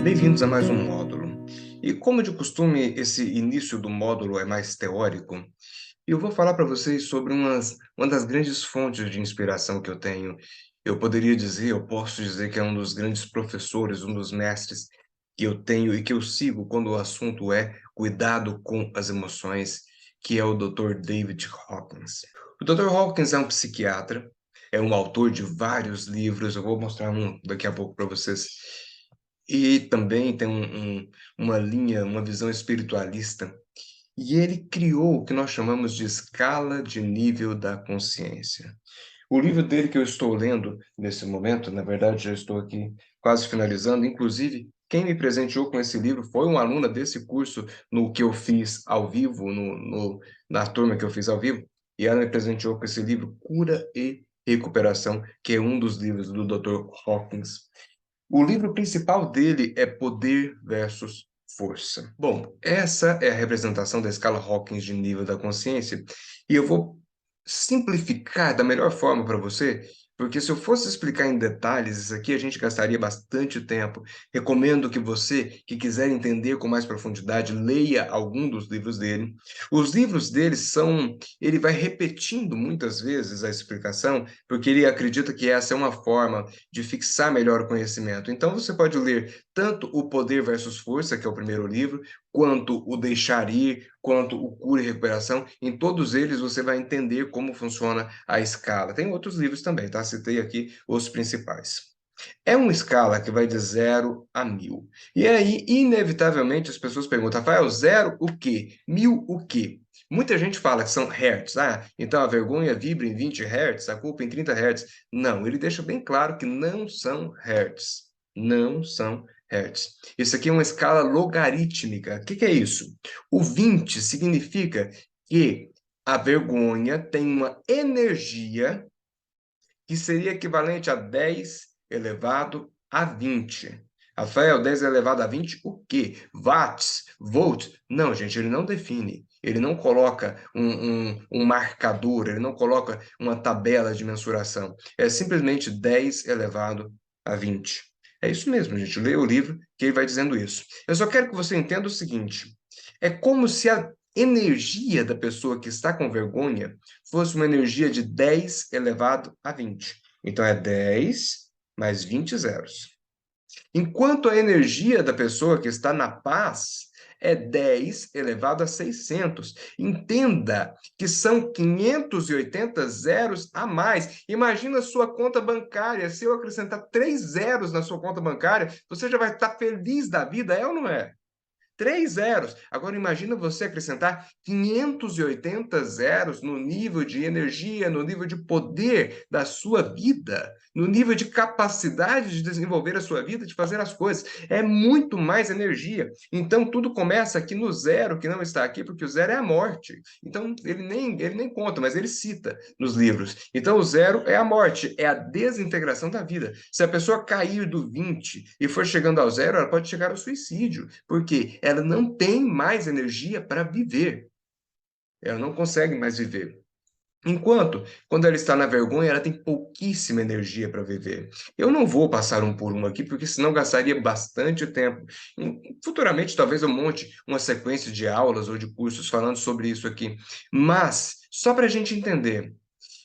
Bem-vindos a mais um módulo. E como de costume, esse início do módulo é mais teórico, eu vou falar para vocês sobre uma das grandes fontes de inspiração que eu tenho. Eu posso dizer que é um dos grandes professores, um dos mestres que eu tenho e que eu sigo quando o assunto é cuidado com as emoções, que é o Dr. David Hawkins. O Dr. Hawkins é um psiquiatra, é um autor de vários livros, eu vou mostrar um daqui a pouco para vocês. E também tem uma linha, uma visão espiritualista. E ele criou o que nós chamamos de escala de nível da consciência. O livro dele que eu estou lendo nesse momento, na verdade já estou aqui quase finalizando, inclusive quem me presenteou com esse livro foi uma aluna desse curso no que eu fiz ao vivo, na turma que eu fiz ao vivo, e ela me presenteou com esse livro Cura e Recuperação, que é um dos livros do Dr. Hawkins. O livro principal dele é Poder versus Força. Bom, essa é a representação da escala Hawkins de nível da consciência, e eu vou simplificar da melhor forma para você, porque se eu fosse explicar em detalhes isso aqui, a gente gastaria bastante tempo. Recomendo que você, que quiser entender com mais profundidade, leia algum dos livros dele. Os livros dele ele vai repetindo muitas vezes a explicação, porque ele acredita que essa é uma forma de fixar melhor o conhecimento. Então você pode ler tanto o Poder versus Força, que é o primeiro livro, quanto o Deixar Ir, quanto o Cura e Recuperação. Em todos eles você vai entender como funciona a escala. Tem outros livros também, tá? Citei aqui os principais. É uma escala que vai de 0 a 1000. E aí, inevitavelmente, as pessoas perguntam, Rafael, 0 o quê? 1000 o quê? Muita gente fala que são hertz. Ah, então a vergonha vibra em 20 hertz, a culpa em 30 hertz. Não, ele deixa bem claro que não são hertz. Não são hertz. Isso aqui é uma escala logarítmica. O que é isso? O 20 significa que a vergonha tem uma energia que seria equivalente a 10 elevado a 20. Rafael, 10 elevado a 20, o quê? Watts? Volts? Não, gente, ele não define. Ele não coloca um marcador, ele não coloca uma tabela de mensuração. É simplesmente 10 elevado a 20. É isso mesmo, gente. Leia o livro que ele vai dizendo isso. Eu só quero que você entenda o seguinte: é como se a energia da pessoa que está com vergonha fosse uma energia de 10 elevado a 20. Então, é 10 mais 20 zeros. Enquanto a energia da pessoa que está na paz é 10 elevado a 600. Entenda que são 580 zeros a mais. Imagina a sua conta bancária. Se eu acrescentar 3 zeros na sua conta bancária, você já vai estar feliz da vida, é ou não é? 3 zeros. Agora imagina você acrescentar 580 zeros no nível de energia, no nível de poder da sua vida, no nível de capacidade de desenvolver a sua vida, de fazer as coisas. É muito mais energia. Então tudo começa aqui no zero, que não está aqui, porque o zero é a morte. Então ele nem conta, mas ele cita nos livros. Então o zero é a morte, é a desintegração da vida. Se a pessoa cair do 20 e for chegando ao zero, ela pode chegar ao suicídio. Por quê? Ela não tem mais energia para viver. Ela não consegue mais viver. Enquanto, quando ela está na vergonha, ela tem pouquíssima energia para viver. Eu não vou passar um por um aqui, porque senão gastaria bastante tempo. Futuramente, talvez eu monte uma sequência de aulas ou de cursos falando sobre isso aqui. Mas, só para a gente entender,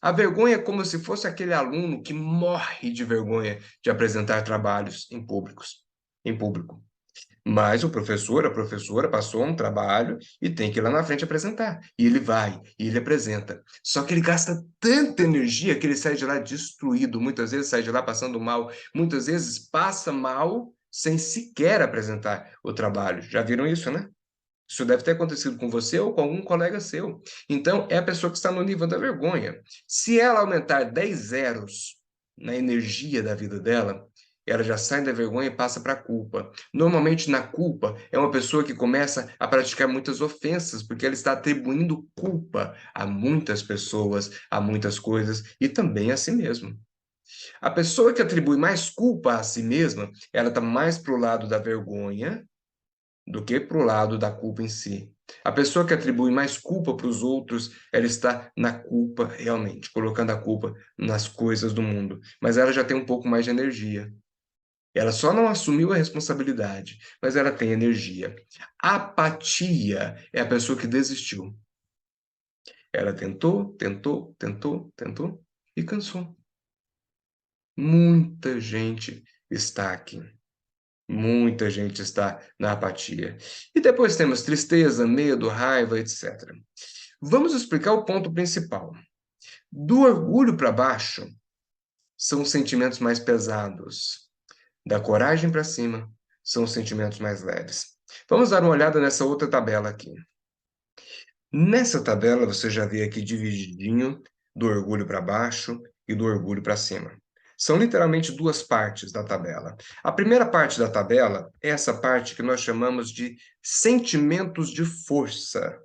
a vergonha é como se fosse aquele aluno que morre de vergonha de apresentar trabalhos em público. Mas o professor, a professora passou um trabalho e tem que ir lá na frente apresentar. E ele vai, e ele apresenta. Só que ele gasta tanta energia que ele sai de lá destruído. Muitas vezes sai de lá passando mal. Muitas vezes passa mal sem sequer apresentar o trabalho. Já viram isso, né? Isso deve ter acontecido com você ou com algum colega seu. Então, é a pessoa que está no nível da vergonha. Se ela aumentar 10 zeros na energia da vida dela, ela já sai da vergonha e passa para a culpa. Normalmente, na culpa, é uma pessoa que começa a praticar muitas ofensas, porque ela está atribuindo culpa a muitas pessoas, a muitas coisas e também a si mesma. A pessoa que atribui mais culpa a si mesma, ela está mais para o lado da vergonha do que para o lado da culpa em si. A pessoa que atribui mais culpa para os outros, ela está na culpa realmente, colocando a culpa nas coisas do mundo. Mas ela já tem um pouco mais de energia. Ela só não assumiu a responsabilidade, mas ela tem energia. Apatia é a pessoa que desistiu. Ela tentou, tentou, tentou, tentou e cansou. Muita gente está aqui. Muita gente está na apatia. E depois temos tristeza, medo, raiva, etc. Vamos explicar o ponto principal. Do orgulho para baixo são os sentimentos mais pesados. Da coragem para cima são os sentimentos mais leves. Vamos dar uma olhada nessa outra tabela aqui. Nessa tabela, você já vê aqui divididinho do orgulho para baixo e do orgulho para cima. São literalmente duas partes da tabela. A primeira parte da tabela é essa parte que nós chamamos de sentimentos de força.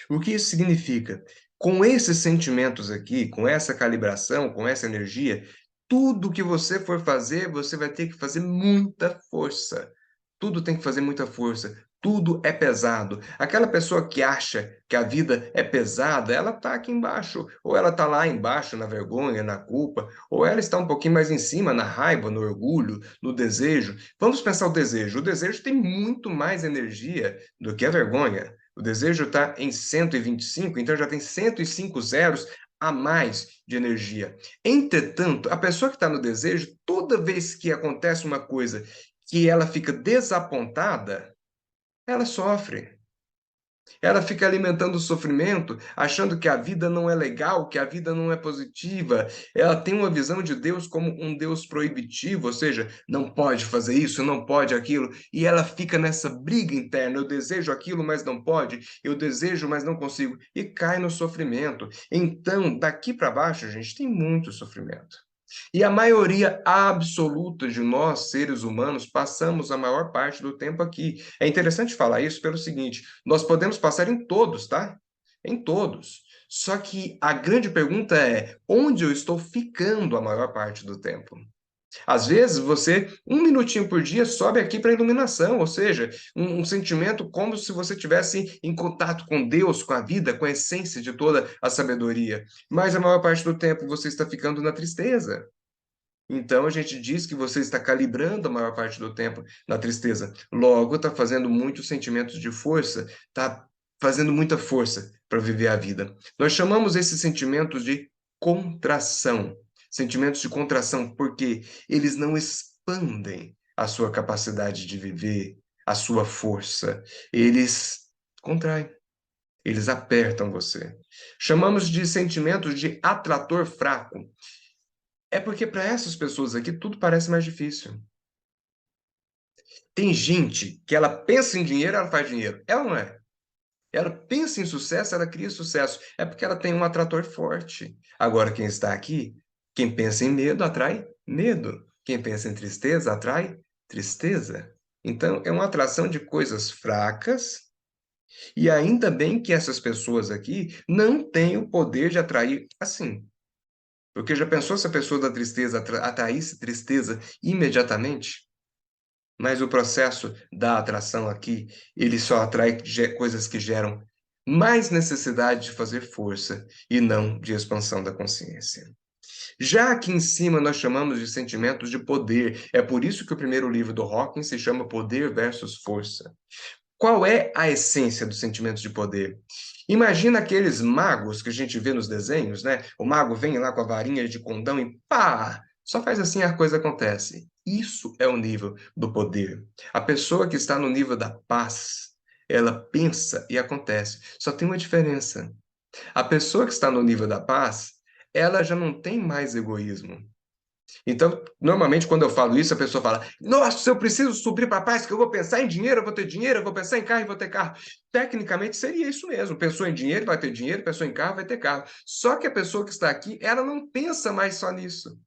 O que isso significa? Com esses sentimentos aqui, com essa calibração, com essa energia, tudo que você for fazer, você vai ter que fazer muita força. Tudo tem que fazer muita força. Tudo é pesado. Aquela pessoa que acha que a vida é pesada, ela está aqui embaixo. Ou ela está lá embaixo na vergonha, na culpa, ou ela está um pouquinho mais em cima, na raiva, no orgulho, no desejo. Vamos pensar o desejo. O desejo tem muito mais energia do que a vergonha. O desejo está em 125, então já tem 105 zeros a mais de energia. Entretanto, a pessoa que está no desejo, toda vez que acontece uma coisa que ela fica desapontada, ela sofre. Ela fica alimentando o sofrimento, achando que a vida não é legal, que a vida não é positiva. Ela tem uma visão de Deus como um Deus proibitivo, ou seja, não pode fazer isso, não pode aquilo, e ela fica nessa briga interna. Eu desejo aquilo, mas não pode, eu desejo, mas não consigo, e cai no sofrimento. Então, daqui para baixo, gente, tem muito sofrimento. E a maioria absoluta de nós, seres humanos, passamos a maior parte do tempo aqui. É interessante falar isso pelo seguinte: nós podemos passar em todos, tá? Em todos. Só que a grande pergunta é: onde eu estou ficando a maior parte do tempo? Às vezes, você, um minutinho por dia, sobe aqui para a iluminação, ou seja, um sentimento como se você estivesse em contato com Deus, com a vida, com a essência de toda a sabedoria. Mas a maior parte do tempo você está ficando na tristeza. Então a gente diz que você está calibrando a maior parte do tempo na tristeza. Logo, está fazendo muitos sentimentos de força, está fazendo muita força para viver a vida. Nós chamamos esses sentimentos de contração. Sentimentos de contração, porque eles não expandem a sua capacidade de viver, a sua força. Eles contraem, eles apertam você. Chamamos de sentimentos de atrator fraco. É porque para essas pessoas aqui tudo parece mais difícil. Tem gente que ela pensa em dinheiro, ela faz dinheiro. Ela não é. Ela pensa em sucesso, ela cria sucesso. É porque ela tem um atrator forte. Agora, quem está aqui, quem pensa em medo, atrai medo. Quem pensa em tristeza, atrai tristeza. Então, é uma atração de coisas fracas. E ainda bem que essas pessoas aqui não têm o poder de atrair assim. Porque já pensou se a pessoa da tristeza atraísse tristeza imediatamente? Mas o processo da atração aqui, ele só atrai coisas que geram mais necessidade de fazer força e não de expansão da consciência. Já aqui em cima nós chamamos de sentimentos de poder. É por isso que o primeiro livro do Hawkins se chama Poder versus Força. Qual é a essência dos sentimentos de poder? Imagina aqueles magos que a gente vê nos desenhos, né? O mago vem lá com a varinha de condão e pá! Só faz assim a coisa acontece. Isso é o nível do poder. A pessoa que está no nível da paz, ela pensa e acontece. Só tem uma diferença. A pessoa que está no nível da paz, ela já não tem mais egoísmo. Então, normalmente, quando eu falo isso, a pessoa fala: Nossa, eu preciso subir para a paz, que eu vou pensar em dinheiro, eu vou ter dinheiro, eu vou pensar em carro e vou ter carro. Tecnicamente, seria isso mesmo. Pensou em dinheiro, vai ter dinheiro, pensou em carro, vai ter carro. Só que a pessoa que está aqui, ela não pensa mais só nisso.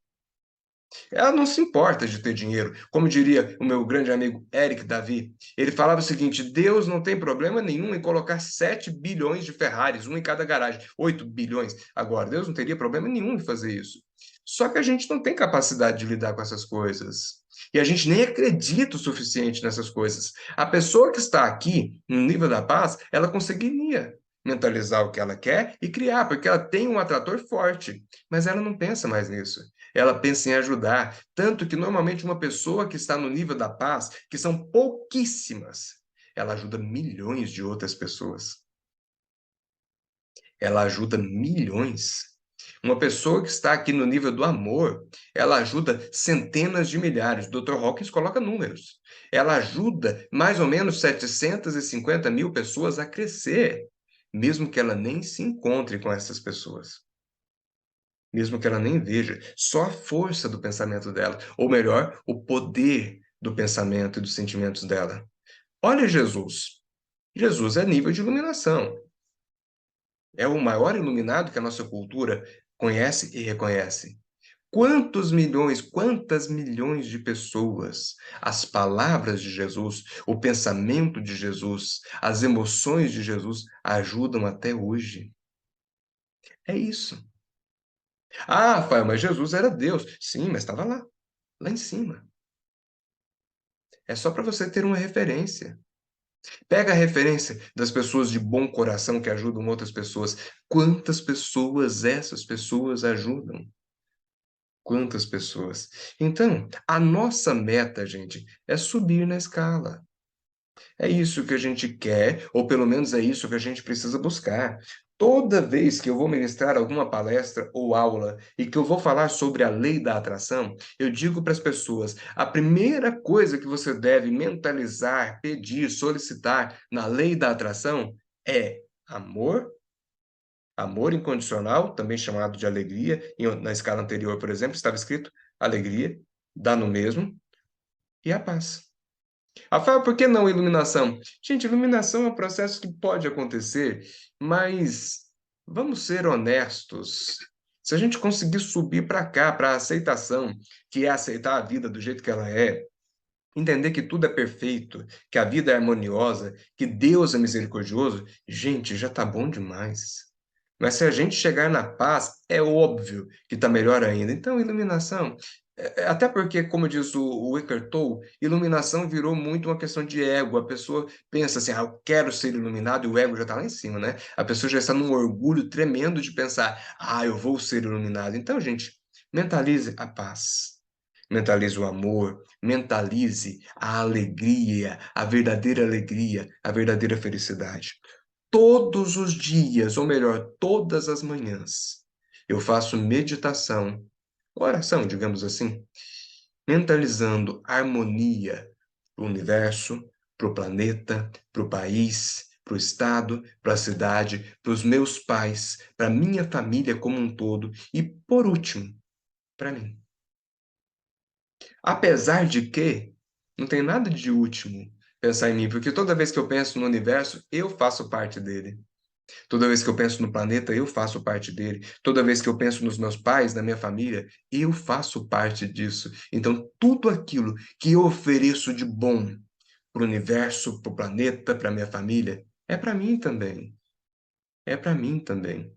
Ela não se importa de ter dinheiro. Como diria o meu grande amigo Eric Davi, ele falava o seguinte: Deus não tem problema nenhum em colocar 7 bilhões de Ferraris, um em cada garagem, 8 bilhões. Agora, Deus não teria problema nenhum em fazer isso. Só que a gente não tem capacidade de lidar com essas coisas. E a gente nem acredita o suficiente nessas coisas. A pessoa que está aqui, no nível da paz, ela conseguiria mentalizar o que ela quer e criar, porque ela tem um atrator forte, mas ela não pensa mais nisso. ela pensa em ajudar. Tanto que, normalmente, uma pessoa que está no nível da paz, que são pouquíssimas, ela ajuda milhões de outras pessoas. Ela ajuda milhões. Uma pessoa que está aqui no nível do amor, ela ajuda centenas de milhares. O Dr. Hawkins coloca números. Ela ajuda mais ou menos 750 mil pessoas a crescer, mesmo que ela nem se encontre com essas pessoas, mesmo que ela nem veja. Só a força do pensamento dela, ou melhor, o poder do pensamento e dos sentimentos dela. Olha Jesus. Jesus é nível de iluminação. É o maior iluminado que a nossa cultura conhece e reconhece. Quantas milhões de pessoas, as palavras de Jesus, o pensamento de Jesus, as emoções de Jesus ajudam até hoje? É isso. Ah, Rafael, mas Jesus era Deus. Sim, mas estava lá, lá em cima. É só para você ter uma referência. Pega a referência das pessoas de bom coração que ajudam outras pessoas. Quantas pessoas essas pessoas ajudam? Quantas pessoas? Então, a nossa meta, gente, é subir na escala. É isso que a gente quer, ou pelo menos é isso que a gente precisa buscar. Toda vez que eu vou ministrar alguma palestra ou aula e que eu vou falar sobre a lei da atração, eu digo para as pessoas: a primeira coisa que você deve mentalizar, pedir, solicitar na lei da atração é amor. Amor incondicional, também chamado de alegria, na escala anterior, por exemplo, estava escrito alegria, dá no mesmo, e a paz. Rafael, por que não iluminação? Gente, iluminação é um processo que pode acontecer, mas vamos ser honestos. Se a gente conseguir subir para cá, para a aceitação, que é aceitar a vida do jeito que ela é, entender que tudo é perfeito, que a vida é harmoniosa, que Deus é misericordioso, gente, já está bom demais. Mas se a gente chegar na paz, é óbvio que está melhor ainda. Então, iluminação. Até porque, como diz o Eckhart Tolle, iluminação virou muito uma questão de ego. A pessoa pensa assim, eu quero ser iluminado, e o ego já está lá em cima, né? A pessoa já está num orgulho tremendo de pensar, eu vou ser iluminado. Então, gente, mentalize a paz. Mentalize o amor, mentalize a alegria, a verdadeira felicidade. Todos os dias, ou melhor, todas as manhãs, eu faço meditação, oração, digamos assim, mentalizando harmonia para o universo, para o planeta, para o país, para o estado, para a cidade, para os meus pais, para a minha família como um todo e, por último, para mim. Apesar de que não tem nada de último pensar em mim, porque toda vez que eu penso no universo, eu faço parte dele. Toda vez que eu penso no planeta, eu faço parte dele. Toda vez que eu penso nos meus pais, na minha família, eu faço parte disso. Então, tudo aquilo que eu ofereço de bom para o universo, para o planeta, para a minha família, é para mim também. É para mim também.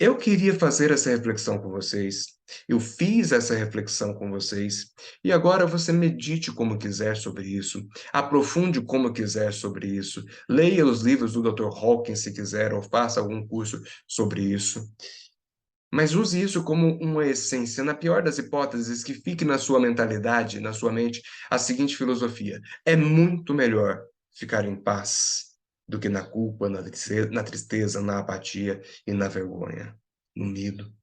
Eu queria fazer essa reflexão com vocês. Eu fiz essa reflexão com vocês. E agora você medite como quiser sobre isso. Aprofunde como quiser sobre isso. Leia os livros do Dr. Hawkins se quiser, ou faça algum curso sobre isso. Mas use isso como uma essência. Na pior das hipóteses, que fique na sua mentalidade, na sua mente, a seguinte filosofia: é muito melhor ficar em paz do que na culpa, na tristeza, na apatia e na vergonha, no medo.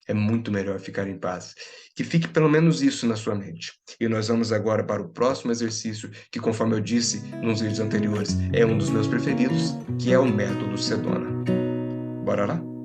É muito melhor ficar em paz. Que fique pelo menos isso na sua mente. E nós vamos agora para o próximo exercício, que, conforme eu disse nos vídeos anteriores, é um dos meus preferidos, que é o método Sedona. Bora lá?